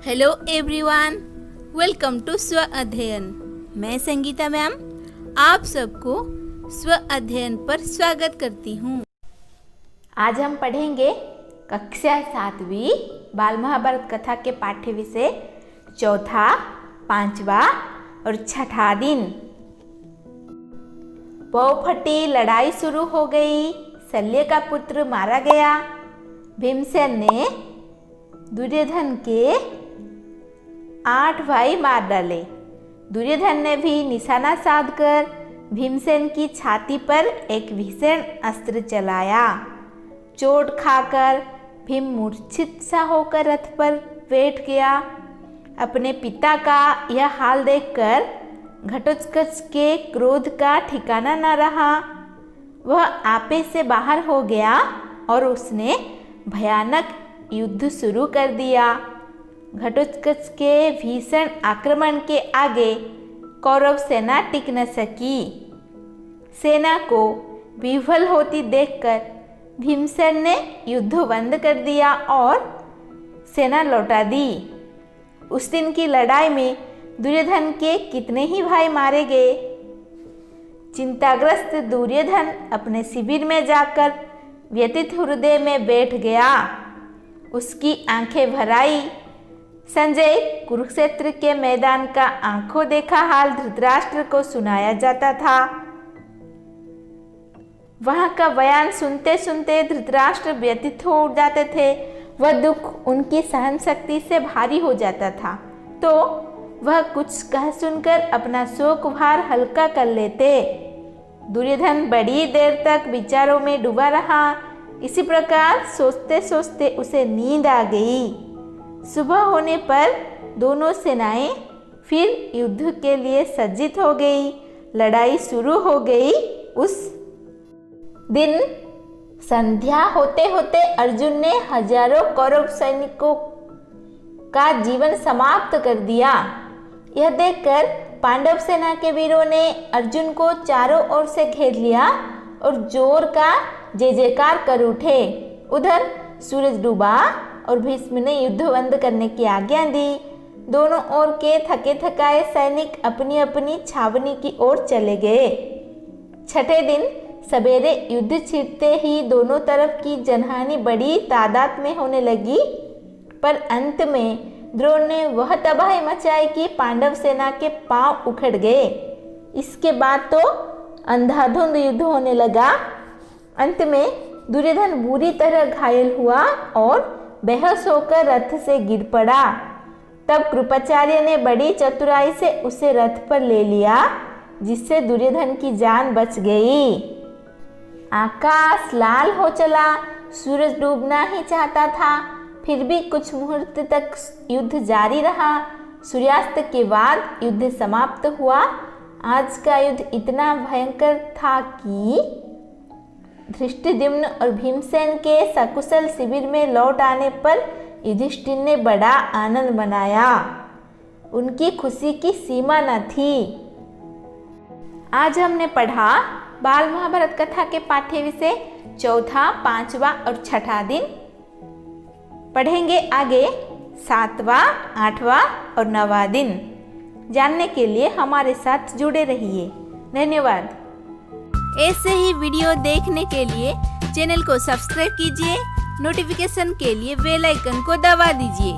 Hello everyone, welcome to स्व अध्ययन। मैं संगीता मैम आप सबको स्व अध्ययन पर स्वागत करती हूँ। आज हम पढ़ेंगे कक्षा 7वीं बाल महाभारत कथा के पाठ्य विषय चौथा, 5वां और 6ठा दिन। बहुफटी लड़ाई शुरू हो गई। शल्य का पुत्र मारा गया। भीमसेन ने दुर्योधन के 8 भाई मार डाले। दुर्योधन ने भी निशाना साधकर भीमसेन की छाती पर एक भीषण अस्त्र चलाया। चोट खाकर भीम मूर्छित सा होकर रथ पर बैठ गया। अपने पिता का यह हाल देखकर घटोत्कच के क्रोध का ठिकाना न रहा। वह आपे से बाहर हो गया और उसने भयानक युद्ध शुरू कर दिया। घटोत्कच के भीषण आक्रमण के आगे कौरव सेना टिक न सकी। सेना को विफल होती देखकर भीमसेन ने युद्ध बंद कर दिया और सेना लौटा दी। उस दिन की लड़ाई में दुर्योधन के कितने ही भाई मारे गए। चिंताग्रस्त दुर्योधन अपने शिविर में जाकर व्यथित हृदय में बैठ गया। उसकी आंखें भर आई। संजय कुरुक्षेत्र के मैदान का आंखों देखा हाल धृतराष्ट्र को सुनाया जाता था। वहां का बयान सुनते सुनते धृतराष्ट्र व्यथित हो जाते थे। वह दुख उनकी सहन शक्ति से भारी हो जाता था तो वह कुछ कह सुनकर अपना शोक भार हल्का कर लेते। दुर्योधन बड़ी देर तक विचारों में डूबा रहा। इसी प्रकार सोचते सोचते उसे नींद आ गई। सुबह होने पर दोनों सेनाएं फिर युद्ध के लिए सज्जित हो गई। लड़ाई शुरू हो गई। उस दिन संध्या होते होते अर्जुन ने हजारों कौरव सैनिकों का जीवन समाप्त कर दिया। यह देखकर पांडव सेना के वीरों ने अर्जुन को चारों ओर से घेर लिया और जोर का जय जयकार कर उठे। उधर सूरज डूबा और भीष्म ने युद्ध बंद करने की आज्ञा दी। दोनों ओर के थके थकाए सैनिक अपनी अपनी छावनी की ओर चले गए। छठे दिन सवेरे युद्ध छिड़ते ही दोनों तरफ की जनहानि बड़ी तादाद में होने लगी। पर अंत में द्रोण ने वह तबाही मचाई कि पांडव सेना के पांव उखड़ गए। इसके बाद तो अंधाधुंध युद्ध होने लगा। अंत में दुर्योधन बुरी तरह घायल हुआ और बेहोश होकर रथ से गिर पड़ा। तब कृपाचार्य ने बड़ी चतुराई से उसे रथ पर ले लिया, जिससे दुर्योधन की जान बच गई। आकाश लाल हो चला। सूरज डूबना ही चाहता था, फिर भी कुछ मुहूर्त तक युद्ध जारी रहा। सूर्यास्त के बाद युद्ध समाप्त हुआ। आज का युद्ध इतना भयंकर था कि धृष्टद्युम्न और भीमसेन के सकुशल शिविर में लौट आने पर युधिष्ठिर ने बड़ा आनंद मनाया। उनकी खुशी की सीमा न थी। आज हमने पढ़ा बाल महाभारत कथा के पाठ्य विषय चौथा, 5वां और 6ठा दिन। पढ़ेंगे आगे 7वां, 8वां और 9वां दिन। जानने के लिए हमारे साथ जुड़े रहिए। धन्यवाद। ऐसे ही वीडियो देखने के लिए चैनल को सब्सक्राइब कीजिए। नोटिफिकेशन के लिए बेल आइकन को दबा दीजिए।